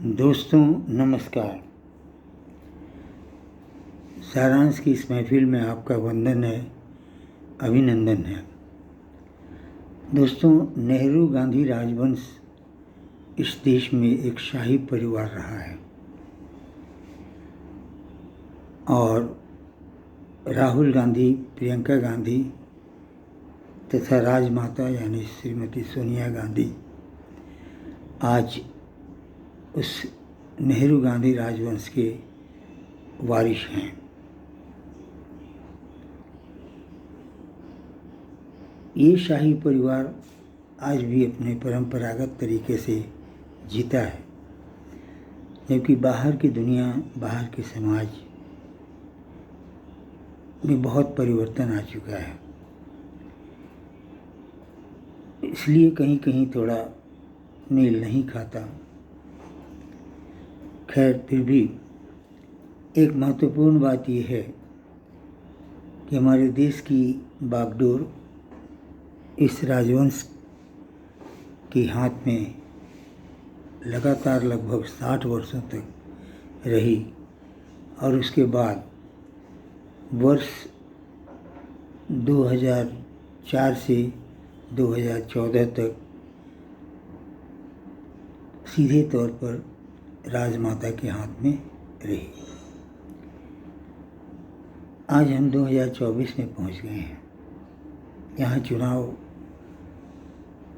दोस्तों नमस्कार। सारांश की इस महफिल में आपका वंदन है, अभिनंदन है। दोस्तों, नेहरू गांधी राजवंश इस देश में एक शाही परिवार रहा है और राहुल गांधी, प्रियंका गांधी तथा राजमाता यानी श्रीमती सोनिया गांधी आज उस नेहरू गांधी राजवंश के वारिस हैं। ये शाही परिवार आज भी अपने परंपरागत तरीके से जीता है, जबकि बाहर की दुनिया, बाहर के समाज में बहुत परिवर्तन आ चुका है। इसलिए कहीं कहीं थोड़ा मेल नहीं खाता। खैर, फिर भी एक महत्वपूर्ण बात यह है कि हमारे देश की बागडोर इस राजवंश के हाथ में लगातार लगभग 60 वर्षों तक रही और उसके बाद वर्ष 2004 से 2014 तक सीधे तौर पर राजमाता के हाथ में रही। आज हम 2024 में पहुंच गए हैं। यहाँ चुनाव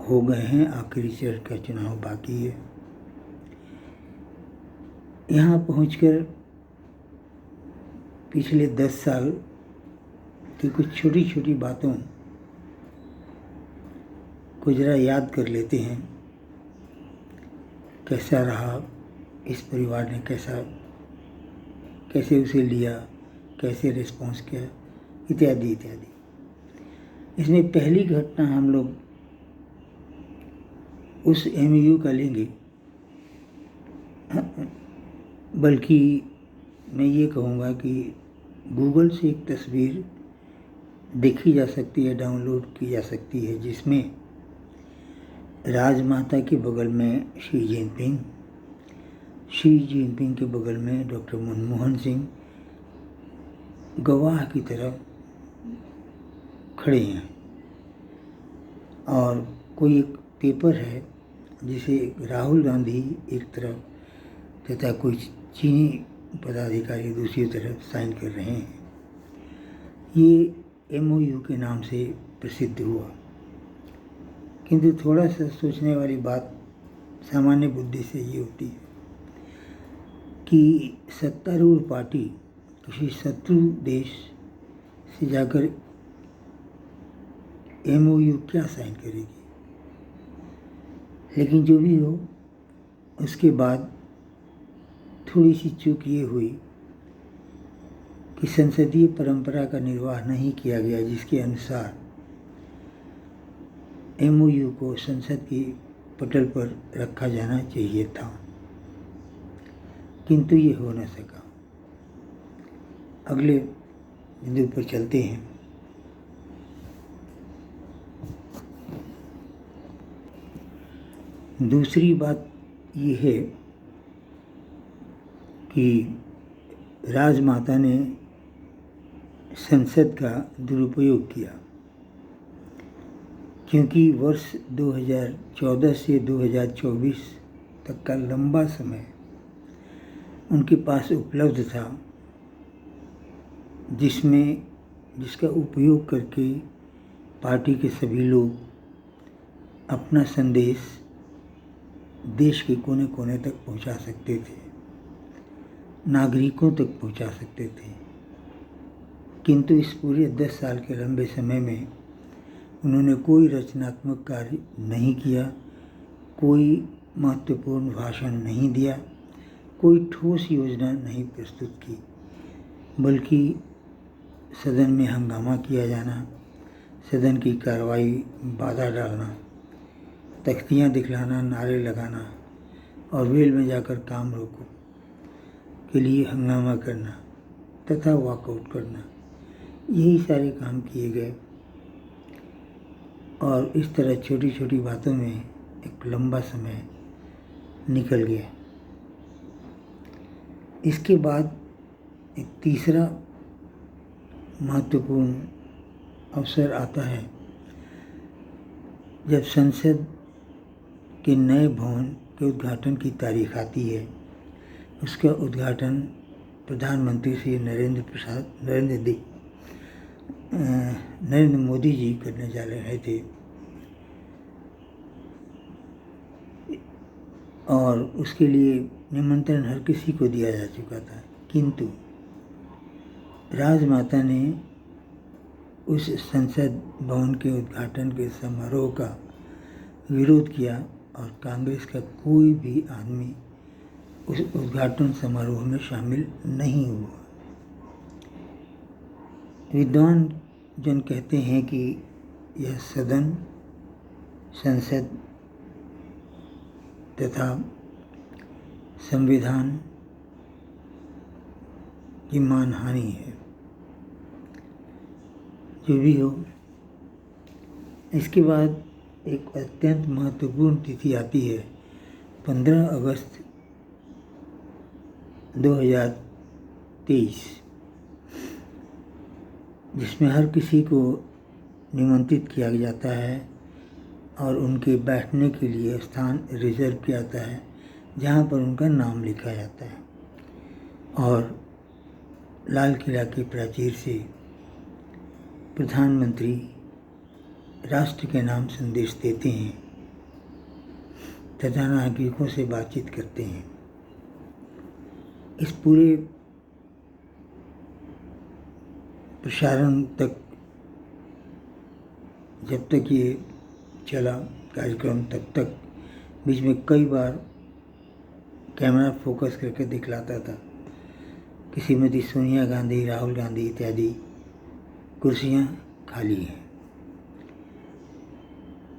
हो गए हैं, आखिरी चरण का चुनाव बाकी है। यहाँ पहुंचकर पिछले 10 साल की कुछ छोटी छोटी बातों को जरा याद कर लेते हैं। कैसा रहा इस परिवार ने, कैसे उसे लिया, कैसे रिस्पॉन्स किया, इत्यादि इत्यादि। इसमें पहली घटना हम लोग उस एमयू का लेंगे, बल्कि मैं ये कहूँगा कि गूगल से एक तस्वीर देखी जा सकती है, डाउनलोड की जा सकती है, जिसमें राजमाता के बगल में शी जिनपिंग के बगल में डॉक्टर मनमोहन सिंह गवाह की तरह खड़े हैं और कोई एक पेपर है जिसे राहुल गांधी एक तरफ तथा कोई चीनी पदाधिकारी दूसरी तरफ साइन कर रहे हैं। ये एमओयू के नाम से प्रसिद्ध हुआ, किंतु थोड़ा सा सोचने वाली बात सामान्य बुद्धि से ये होती है कि सत्तारूढ़ पार्टी किसी शत्रु देश से जाकर एमओयू क्या साइन करेगी। लेकिन जो भी हो, उसके बाद थोड़ी सी चूक ये हुई कि संसदीय परंपरा का निर्वाह नहीं किया गया, जिसके अनुसार एमओयू को संसद की पटल पर रखा जाना चाहिए था, किंतु ये हो न सका। अगले बिंदु पर चलते हैं। दूसरी बात ये है कि राजमाता ने संसद का दुरुपयोग किया, क्योंकि वर्ष 2014 से 2024 तक का लंबा समय उनके पास उपलब्ध था, जिसका उपयोग करके पार्टी के सभी लोग अपना संदेश देश के कोने कोने तक पहुंचा सकते थे, नागरिकों तक पहुंचा सकते थे। किंतु इस पूरे 10 साल के लंबे समय में उन्होंने कोई रचनात्मक कार्य नहीं किया, कोई महत्वपूर्ण भाषण नहीं दिया, कोई ठोस योजना नहीं प्रस्तुत की, बल्कि सदन में हंगामा किया जाना, सदन की कार्रवाई बाधा डालना, तख्तियाँ दिखलाना, नारे लगाना और वेल में जाकर काम रोको के लिए हंगामा करना तथा वॉकआउट करना, यही सारे काम किए गए। और इस तरह छोटी छोटी बातों में एक लंबा समय निकल गया। इसके बाद एक तीसरा महत्वपूर्ण अवसर आता है जब संसद के नए भवन के उद्घाटन की तारीख आती है। उसका उद्घाटन प्रधानमंत्री श्री नरेंद्र मोदी जी करने जा रहे थे और उसके लिए निमंत्रण हर किसी को दिया जा चुका था, किंतु राजमाता ने उस संसद भवन के उद्घाटन के समारोह का विरोध किया और कांग्रेस का कोई भी आदमी उस उद्घाटन समारोह में शामिल नहीं हुआ। विद्वान जन कहते हैं कि यह सदन, संसद तथा संविधान की मानहानि है। जो भी हो, इसके बाद एक अत्यंत महत्वपूर्ण तिथि आती है 15 अगस्त 2023, जिसमें हर किसी को निमंत्रित किया जाता है और उनके बैठने के लिए स्थान रिजर्व किया जाता है जहाँ पर उनका नाम लिखा जाता है और लाल किला के प्राचीर से प्रधानमंत्री राष्ट्र के नाम संदेश देते हैं तथा नागरिकों से बातचीत करते हैं। इस पूरे प्रसारण तक, जब तक ये चला कार्यक्रम, तब तक बीच में कई बार कैमरा फोकस करके दिखलाता था कि श्रीमती सोनिया गांधी, राहुल गांधी इत्यादि कुर्सियां खाली हैं।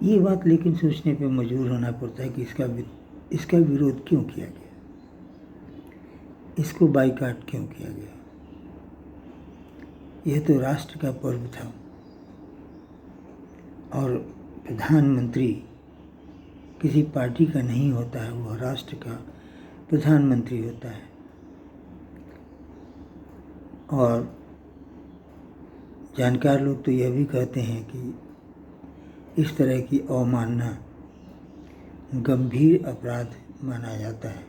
ये बात लेकिन सोचने पे मजबूर होना पड़ता है कि इसका विरोध क्यों किया गया, इसको बाइकाट क्यों किया गया। यह तो राष्ट्र का पर्व था और प्रधानमंत्री किसी पार्टी का नहीं होता है, वह राष्ट्र का प्रधानमंत्री होता है। और जानकार लोग तो यह भी कहते हैं कि इस तरह की अवमानना गंभीर अपराध माना जाता है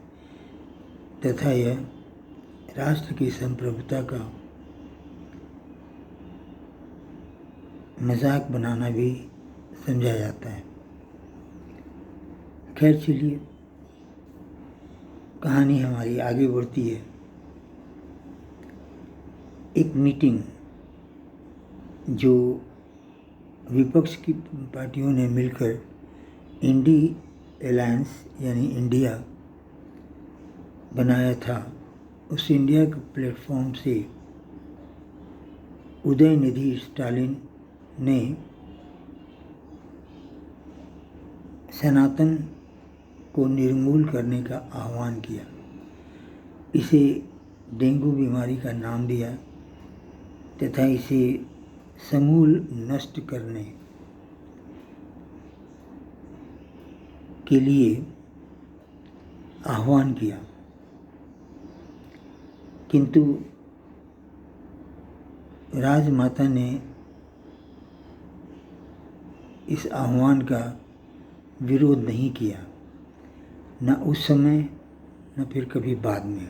तथा यह राष्ट्र की संप्रभुता का मजाक बनाना भी समझा जाता है। खैर चलिए, कहानी हमारी आगे बढ़ती है। एक मीटिंग जो विपक्ष की पार्टियों ने मिलकर इंडी अलायंस यानी इंडिया बनाया था, उस इंडिया के प्लेटफॉर्म से उदयनिधि स्टालिन ने सनातन को निर्मूल करने का आह्वान किया। इसे डेंगू बीमारी का नाम दिया तथा इसे समूल नष्ट करने के लिए आह्वान किया, किंतु राजमाता ने इस आह्वान का विरोध नहीं किया, न उस समय न फिर कभी बाद में।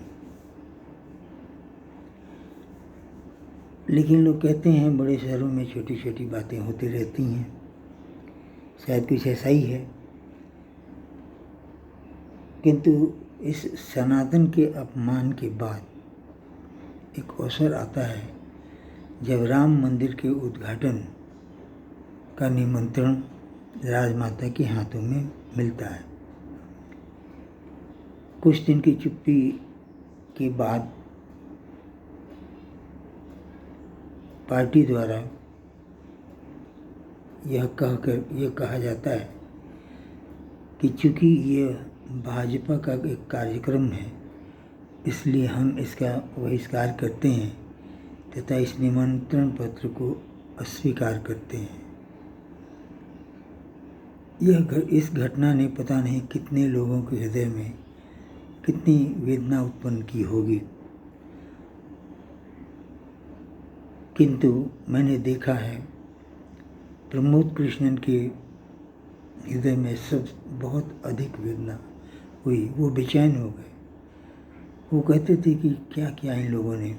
लेकिन लोग कहते हैं बड़े शहरों में छोटी छोटी बातें होती रहती हैं, शायद कुछ ऐसा ही है। किंतु इस सनातन के अपमान के बाद एक अवसर आता है जब राम मंदिर के उद्घाटन का निमंत्रण राजमाता के हाथों में मिलता है। कुछ दिन की चुप्पी के बाद पार्टी द्वारा यह कहा जाता है कि चूँकि यह भाजपा का एक कार्यक्रम है, इसलिए हम इसका बहिष्कार करते हैं तथा इस निमंत्रण पत्र को अस्वीकार करते हैं। इस घटना ने पता नहीं कितने लोगों के हृदय में कितनी वेदना उत्पन्न की होगी। किंतु मैंने देखा है प्रमोद कृष्णन के हृदय में सब बहुत अधिक वेदना हुई। वो बेचैन हो गए। वो कहते थे कि क्या किया इन लोगों ने।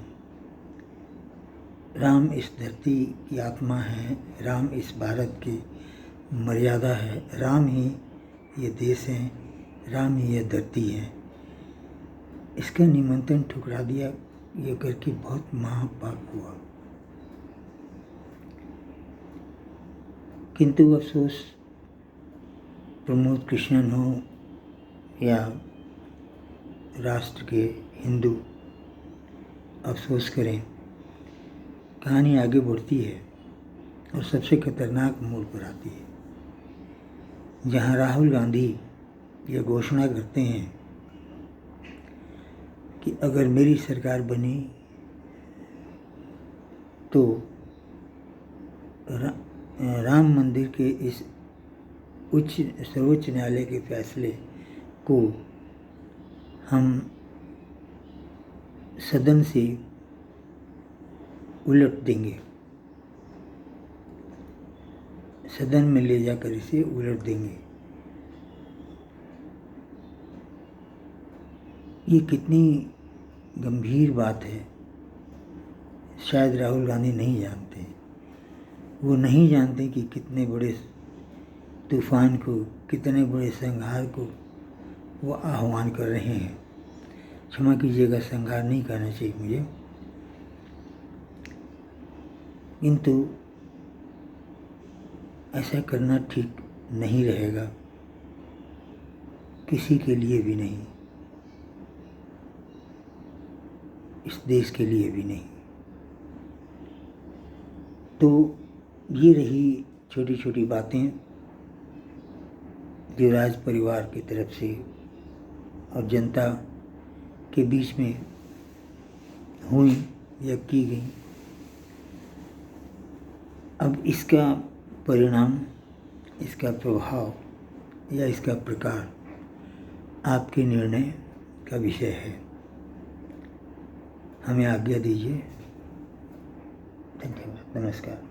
राम इस धरती की आत्मा है, राम इस भारत की मर्यादा है, राम ही ये देश है, राम ही ये धरती है। इसका निमंत्रण ठुकरा दिया, ये करके बहुत महापाप हुआ। किंतु अफसोस प्रमोद कृष्णन हो या राष्ट्र के हिंदू अफसोस करें, कहानी आगे बढ़ती है और सबसे खतरनाक मोड़ पर आती है, जहां राहुल गांधी ये घोषणा करते हैं कि अगर मेरी सरकार बनी तो राम मंदिर के इस सर्वोच्च न्यायालय के फैसले को हम सदन से उलट देंगे, सदन में ले जाकर इसे उलट देंगे। ये कितनी गंभीर बात है, शायद राहुल गांधी नहीं जानते। वो नहीं जानते कि कितने बड़े तूफान को, कितने बड़े संहार को वो आह्वान कर रहे हैं। क्षमा कीजिएगा, संहार नहीं करना चाहिए मुझे, किंतु ऐसा करना ठीक नहीं रहेगा, किसी के लिए भी नहीं, इस देश के लिए भी नहीं। तो ये रही छोटी छोटी बातें जो राज परिवार की तरफ से और जनता के बीच में हुई या की गई। अब इसका परिणाम, इसका प्रभाव या इसका प्रकार आपके निर्णय का विषय है। हमें आज्ञा दीजिए। धन्यवाद। नमस्कार।